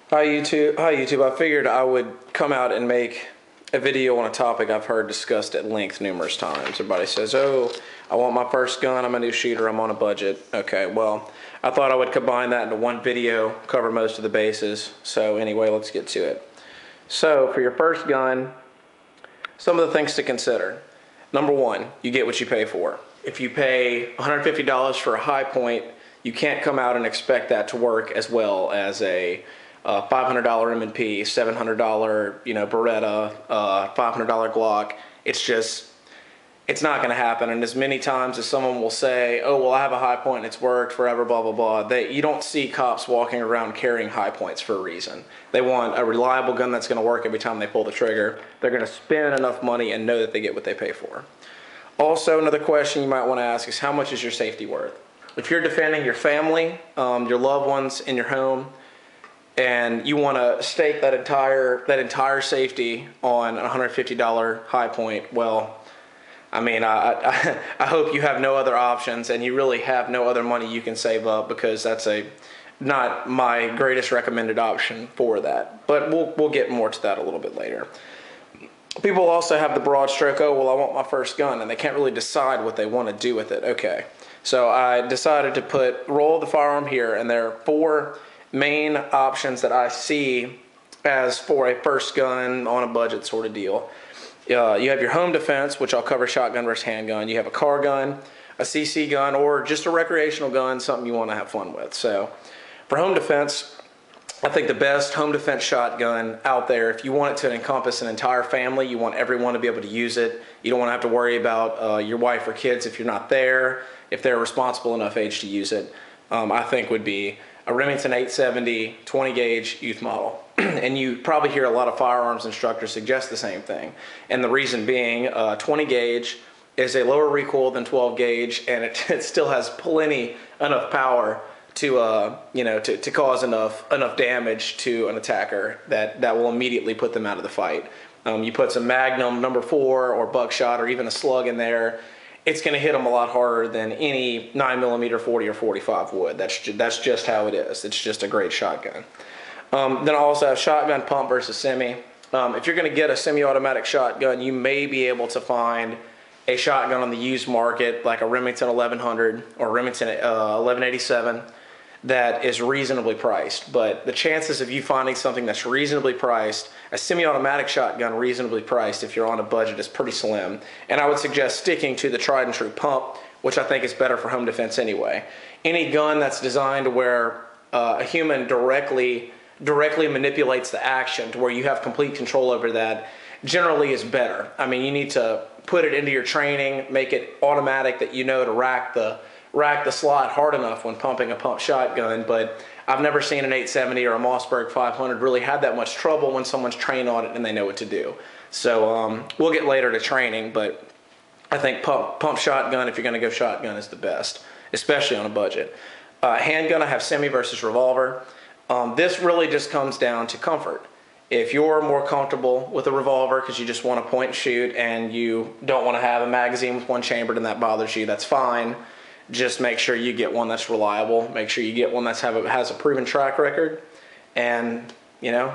Hi YouTube. Hi YouTube. I figured I would come out and make a video on a topic I've heard discussed at length numerous times. Everybody says, "Oh, I want my first gun. I'm a new shooter. I'm on a budget." Okay, well, I thought I would combine that into one video, cover most of the bases. So anyway, let's get to it. So for your first gun, some of the things to consider. Number one, you get what you pay for. If you pay $150 for a high point, you can't come out and expect that to work as well as a $500 M&P, $700 Beretta, $500 Glock. It's not going to happen. And as many times as someone will say, "Oh, well, I have a high point and it's worked forever," blah blah blah, you don't see cops walking around carrying high points for a reason. They want a reliable gun that's going to work every time they pull the trigger. They're going to spend enough money and know that they get what they pay for. Also, another question you might want to ask is, how much is your safety worth? If you're defending your family, your loved ones in your home, and you want to stake that entire safety on a $150 high point, well, I mean, I hope you have no other options and you really have no other money you can save up, because that's not my greatest recommended option for that. But we'll get more to that a little bit later. People also have the broad stroke, "Oh, well, I want my first gun," and they can't really decide what they want to do with it. Okay, so I decided to roll the firearm here, and there are four main options that I see as for a first gun on a budget sort of deal. You have your home defense, which I'll cover shotgun versus handgun. You have a car gun, a CC gun, or just a recreational gun, something you want to have fun with. So for home defense, I think the best home defense shotgun out there, if you want it to encompass an entire family, you want everyone to be able to use it. You don't want to have to worry about your wife or kids if you're not there, if they're responsible enough age to use it. I think would be a Remington 870 20 gauge youth model. And you probably hear a lot of firearms instructors suggest the same thing. And the reason being, 20 gauge is a lower recoil than 12 gauge, and it still has enough power to cause enough damage to an attacker that will immediately put them out of the fight. You put some Magnum number 4 or buckshot or even a slug in there, it's going to hit them a lot harder than any 9mm 40 or 45 would. That's just how it is. It's just a great shotgun. Then I also have shotgun pump versus semi. If you're going to get a semi-automatic shotgun, you may be able to find a shotgun on the used market like a Remington 1100 or Remington 1187 that is reasonably priced. But the chances of you finding something that's reasonably priced, a semi-automatic shotgun reasonably priced if you're on a budget, is pretty slim. And I would suggest sticking to the tried and true pump, which I think is better for home defense anyway. Any gun that's designed to where a human directly manipulates the action to where you have complete control over that generally is better. I mean, you need to put it into your training, make it automatic that you know to rack the slot hard enough when pumping a pump shotgun, but I've never seen an 870 or a Mossberg 500 really have that much trouble when someone's trained on it and they know what to do. So we'll get later to training, but I think pump shotgun, if you're going to go shotgun, is the best, especially on a budget. Handgun, I have semi versus revolver. This really just comes down to comfort. If you're more comfortable with a revolver because you just want to point and shoot and you don't want to have a magazine with one chambered and that bothers you, that's fine. Just make sure you get one that's reliable. Make sure you get one that has a proven track record, and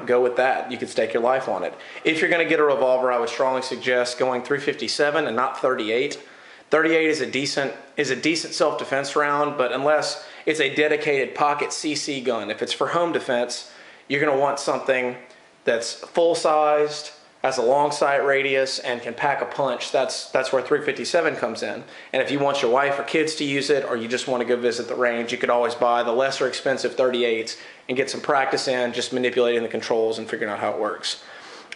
go with that. You could stake your life on it. If you're going to get a revolver, I would strongly suggest going 357 and not 38. 38 is a decent self-defense round, but unless it's a dedicated pocket CC gun, if it's for home defense, you're going to want something that's full-sized, has a long sight radius, and can pack a punch. That's where 357 comes in. And if you want your wife or kids to use it, or you just want to go visit the range, you could always buy the lesser expensive 38s and get some practice in just manipulating the controls and figuring out how it works.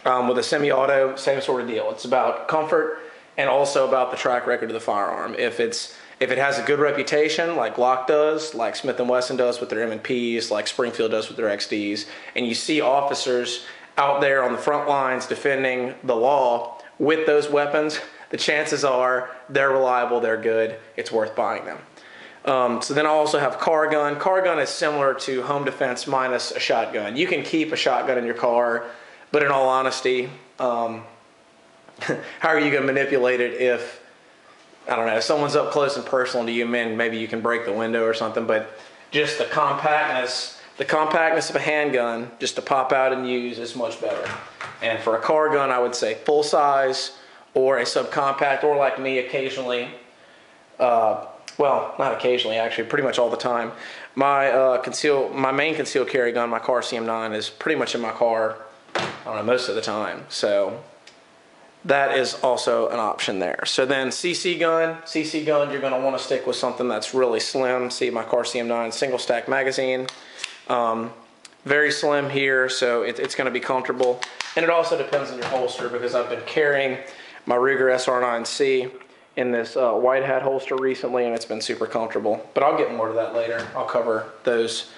With a semi-auto, same sort of deal. It's about comfort and also about the track record of the firearm. If it has a good reputation, like Glock does, like Smith & Wesson does with their M&Ps, like Springfield does with their XDs, and you see officers out there on the front lines defending the law with those weapons, the chances are they're reliable, they're good, it's worth buying them. So then I also have car gun. Car gun is similar to home defense minus a shotgun. You can keep a shotgun in your car, but in all honesty, how are you going to manipulate it if, I don't know, if someone's up close and personal to you, maybe you can break the window or something, but just the compactness The compactness of a handgun, just to pop out and use, is much better. And for a car gun, I would say full size or a subcompact, or like me occasionally, well, not occasionally, actually, pretty much all the time. My main concealed carry gun, my car CM9, is pretty much in my car, I don't know, most of the time. So that is also an option there. So then CC gun, you're going to want to stick with something that's really slim. See my car CM9 single stack magazine. Very slim here, so it's going to be comfortable. And it also depends on your holster, because I've been carrying my Ruger SR9C in this white hat holster recently, and it's been super comfortable. But I'll get more to that later. I'll cover those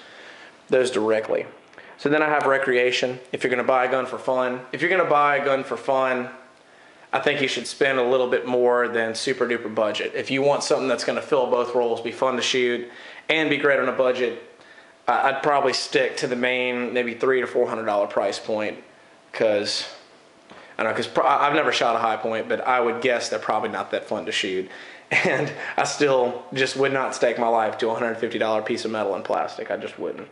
directly. So then I have recreation. If you're going to buy a gun for fun, I think you should spend a little bit more than super duper budget. If you want something that's going to fill both roles, be fun to shoot, and be great on a budget, I'd probably stick to the main, maybe $300 to $400 price point, because I've never shot a high point, but I would guess they're probably not that fun to shoot. And I still just would not stake my life to a $150 piece of metal and plastic. I just wouldn't.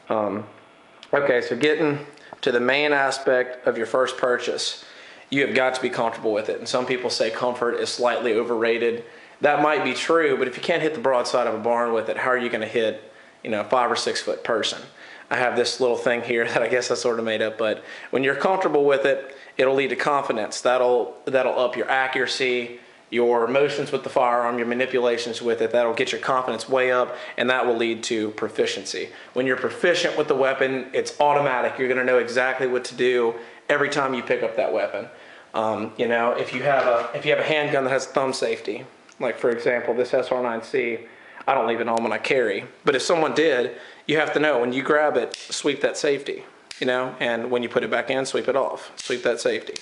Okay, so getting to the main aspect of your first purchase, you have got to be comfortable with it. And some people say comfort is slightly overrated. That might be true, but if you can't hit the broadside of a barn with it, how are you going to hit, a 5 or 6 foot person? I have this little thing here that I guess I sort of made up, but when you're comfortable with it, it'll lead to confidence. That'll up your accuracy, your motions with the firearm, your manipulations with it. That'll get your confidence way up, and that will lead to proficiency. When you're proficient with the weapon, it's automatic. You're going to know exactly what to do every time you pick up that weapon. If you have a handgun that has thumb safety, like for example this SR9C, I don't leave it on when I carry. But if someone did, you have to know when you grab it, sweep that safety, and when you put it back in, sweep it off, sweep that safety.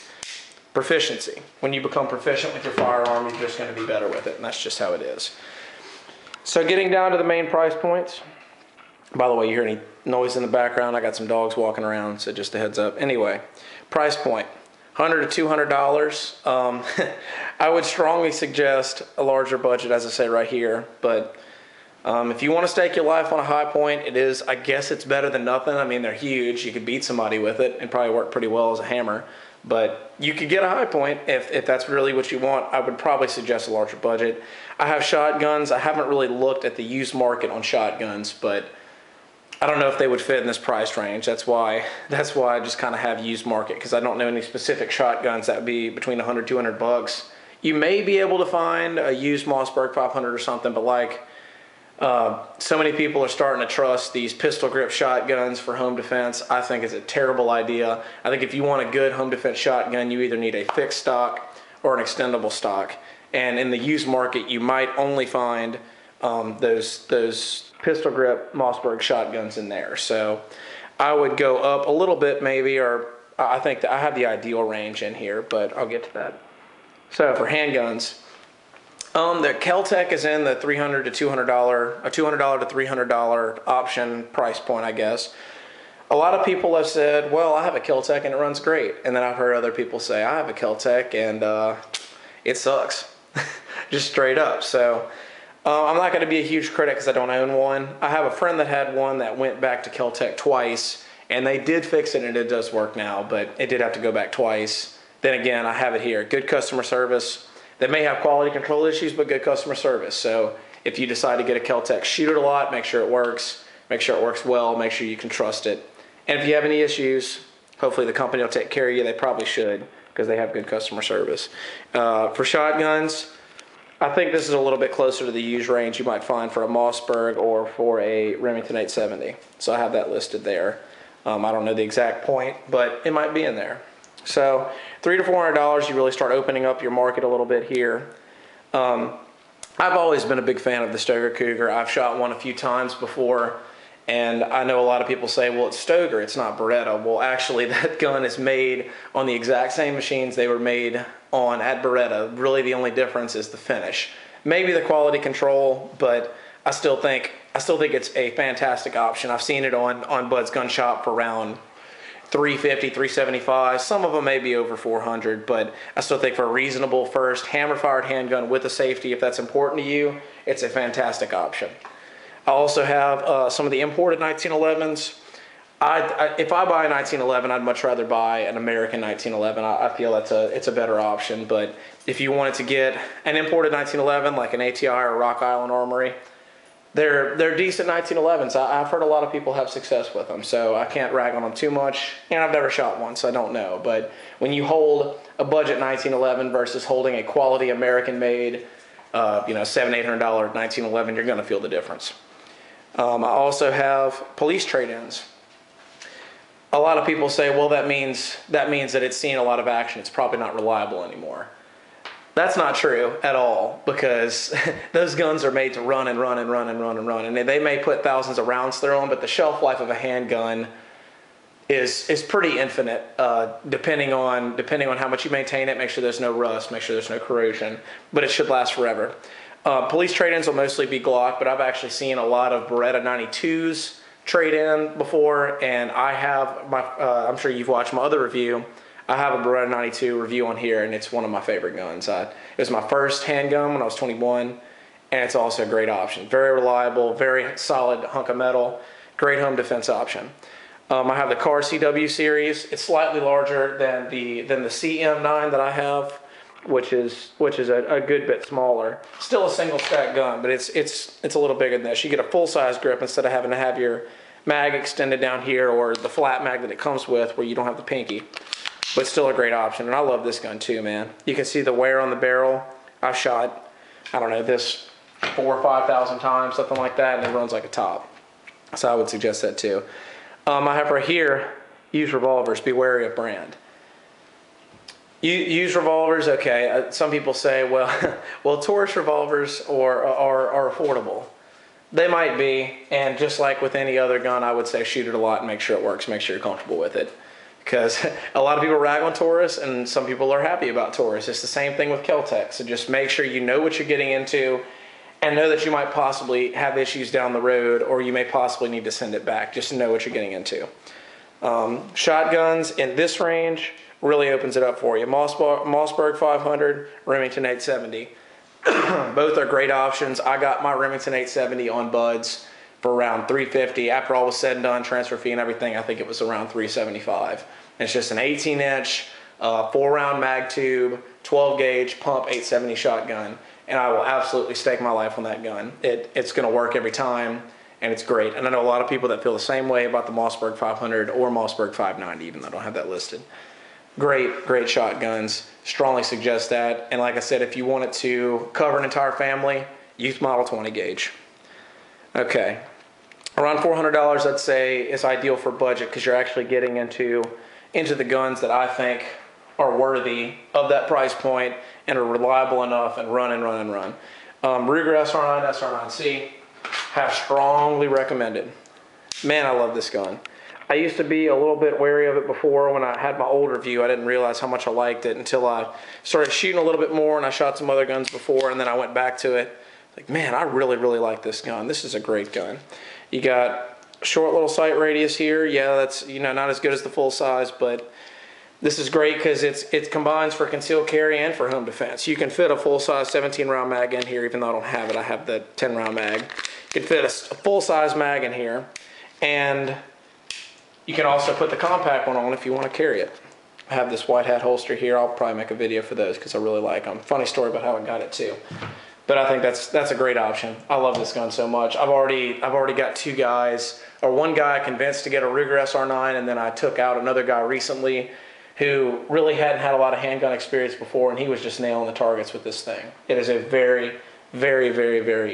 Proficiency. When you become proficient with your firearm, you're just going to be better with it, and that's just how it is. So getting down to the main price points. By the way, you hear any noise in the background? I got some dogs walking around, so just a heads up. Anyway, price point. $100 to $200. I would strongly suggest a larger budget, as I say right here, but if you want to stake your life on a high point, I guess it's better than nothing. I mean, they're huge. You could beat somebody with it and probably work pretty well as a hammer. But you could get a high point if that's really what you want. I would probably suggest a larger budget. I have shotguns. I haven't really looked at the used market on shotguns, but I don't know if they would fit in this price range. That's why I just kind of have used market, because I don't know any specific shotguns that would be between $100, $200. You may be able to find a used Mossberg 500 or something, but so many people are starting to trust these pistol grip shotguns for home defense. I think it's a terrible idea. I think if you want a good home defense shotgun, you either need a fixed stock or an extendable stock. And in the used market, you might only find those pistol grip Mossberg shotguns in there. So I would go up a little bit maybe, or I think that I have the ideal range in here, but I'll get to that. So for handguns, the Kel-Tec is in the $300 to $200, a $200 to $300 option price point, I guess. A lot of people have said, well, I have a Kel-Tec and it runs great. And then I've heard other people say, I have a Kel-Tec and it sucks, just straight up. So I'm not going to be a huge critic because I don't own one. I have a friend that had one that went back to Kel-Tec twice, and they did fix it and it does work now, but it did have to go back twice. Then again, I have it here. Good customer service. They may have quality control issues, but good customer service. So if you decide to get a Kel-Tec, shoot it a lot, make sure it works well, make sure you can trust it. And if you have any issues, hopefully the company will take care of you. They probably should, because they have good customer service. For shotguns, I think this is a little bit closer to the used range you might find for a Mossberg or for a Remington 870. So I have that listed there. I don't know the exact point, but it might be in there. So $300 to $400, you really start opening up your market a little bit here. I've always been a big fan of the Stoeger Cougar. I've shot one a few times before, and I know a lot of people say, well, it's Stoeger, it's not Beretta. Well, actually, that gun is made on the exact same machines they were made on at Beretta. Really, the only difference is the finish. Maybe the quality control, but I still think it's a fantastic option. I've seen it on Bud's Gun Shop for around $350, $375. Some of them may be over $400, but I still think for a reasonable first hammer-fired handgun with a safety, if that's important to you, it's a fantastic option. I also have some of the imported 1911s. If I buy a 1911, I'd much rather buy an American 1911. I feel it's a better option. But if you wanted to get an imported 1911, like an ATI or Rock Island Armory, they're decent 1911s. I've heard a lot of people have success with them, so I can't rag on them too much. And I've never shot one, so I don't know. But when you hold a budget 1911 versus holding a quality American-made, $700-800 1911, you're going to feel the difference. I also have police trade-ins. A lot of people say, well, that means that it's seen a lot of action. It's probably not reliable anymore. That's not true at all, because those guns are made to run and run and run and run and run. And they may put thousands of rounds through them, but the shelf life of a handgun is pretty infinite, depending on how much you maintain it. Make sure there's no rust, make sure there's no corrosion, but it should last forever. Police trade-ins will mostly be Glock, but I've actually seen a lot of Beretta 92s trade-in before, and I have I'm sure you've watched my other review. I have a Beretta 92 review on here, and it's one of my favorite guns. It was my first handgun when I was 21, and it's also a great option. Very reliable, very solid hunk of metal, great home defense option. I have the Car CW series. It's slightly larger than the CM9 that I have, which is a good bit smaller. Still a single stack gun, but it's a little bigger than this. You get a full size grip instead of having to have your mag extended down here, or the flat mag that it comes with where you don't have the pinky. But still a great option, and I love this gun too, man. You can see the wear on the barrel. I've shot, I don't know, this 4,000 or 5,000 times, something like that, and it runs like a top. So I would suggest that too. I have right here, used revolvers. Be wary of brand. Used revolvers, okay. Some people say, well, Taurus revolvers are affordable. They might be, and just like with any other gun, I would say shoot it a lot and make sure it works, make sure you're comfortable with it. Because a lot of people rag on Taurus, and some people are happy about Taurus. It's the same thing with Kel-Tec. So just make sure you know what you're getting into, and know that you might possibly have issues down the road, or you may possibly need to send it back. Just know what you're getting into. Shotguns in this range really opens it up for you. Mossberg 500, Remington 870. Both are great options. I got my Remington 870 on buds for around $350. After all was said and done, transfer fee and everything, I think it was around $375. It's just an 18-inch, 4-round mag tube, 12-gauge pump 870 shotgun, and I will absolutely stake my life on that gun. It's going to work every time, and it's great. And I know a lot of people that feel the same way about the Mossberg 500 or Mossberg 590, even though I don't have that listed. Great shotguns. Strongly suggest that. And like I said, if you wanted to cover an entire family, use model 20 gauge. Okay. Around $400, I'd say, is ideal for budget, because you're actually getting into the guns that I think are worthy of that price point and are reliable enough and run. Ruger SR9, SR9C, have strongly recommended. Man, I love this gun. I used to be a little bit wary of it before. When I had my old review, I didn't realize how much I liked it until I started shooting a little bit more, and I shot some other guns before, and then I went back to it. Like, man, I really like this gun. This is a great gun. You got short little sight radius here. Yeah, that's, not as good as the full size, but this is great because it combines for concealed carry and for home defense. You can fit a full size 17-round mag in here, even though I don't have it. I have the 10-round mag. You can fit a full size mag in here, and you can also put the compact one on if you want to carry it. I have this white hat holster here. I'll probably make a video for those because I really like them. Funny story about how I got it too. But I think that's a great option. I love this gun so much. I've already got two guys, or one guy I convinced to get a Ruger SR9, and then I took out another guy recently who really hadn't had a lot of handgun experience before, and he was just nailing the targets with this thing. It is a very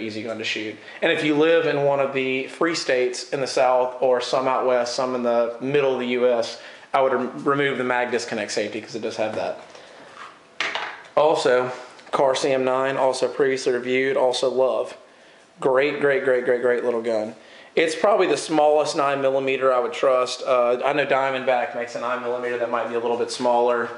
easy gun to shoot. And if you live in one of the free states in the South, or some out west, some in the middle of the U.S., I would remove the mag disconnect safety because it does have that. Also, Car CM9, also previously reviewed, also love. Great little gun. It's probably the smallest 9mm I would trust. I know Diamondback makes a 9mm that might be a little bit smaller.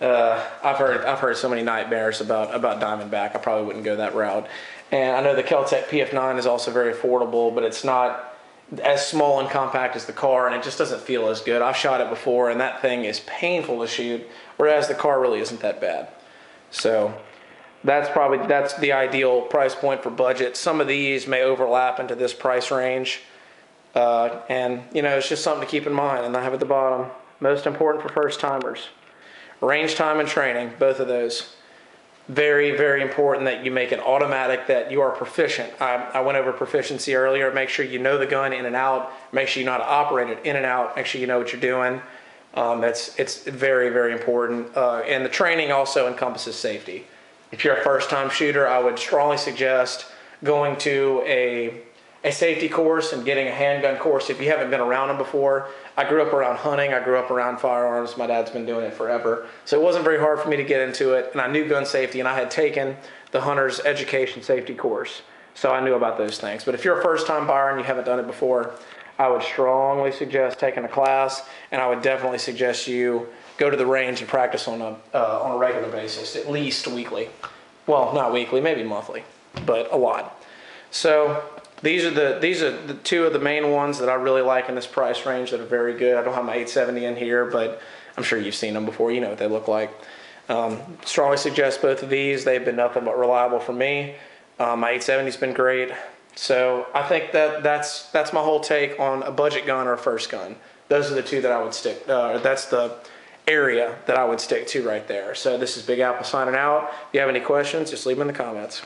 I've heard so many nightmares about Diamondback. I probably wouldn't go that route. And I know the Kel-Tec PF9 is also very affordable, but it's not as small and compact as the Car, and it just doesn't feel as good. I've shot it before, and that thing is painful to shoot, whereas the Car really isn't that bad. So That's the ideal price point for budget. Some of these may overlap into this price range. And it's just something to keep in mind. And I have at the bottom, most important for first timers. Range time and training, both of those. Very, very important that you make it automatic, that you are proficient. I went over proficiency earlier. Make sure you know the gun in and out. Make sure you know how to operate it in and out. Make sure you know what you're doing. It's very, very important. And the training also encompasses safety. If you're a first-time shooter, I would strongly suggest going to a safety course and getting a handgun course if you haven't been around them before. I grew up around hunting. I grew up around firearms. My dad's been doing it forever. So it wasn't very hard for me to get into it. And I knew gun safety, and I had taken the hunter's education safety course. So I knew about those things. But if you're a first-time buyer and you haven't done it before, I would strongly suggest taking a class, and I would definitely suggest you go to the range and practice on a regular basis, at least weekly. Well, not weekly, maybe monthly, but a lot. So these are the two of the main ones that I really like in this price range that are very good. I don't have my 870 in here, but I'm sure you've seen them before. You know what they look like. Strongly suggest both of these. They've been nothing but reliable for me. My 870's been great. So I think that's my whole take on a budget gun or a first gun. Those are the two that I would stick. That's the area that I would stick to right there. So this is Big Apple signing out. If you have any questions, just leave them in the comments.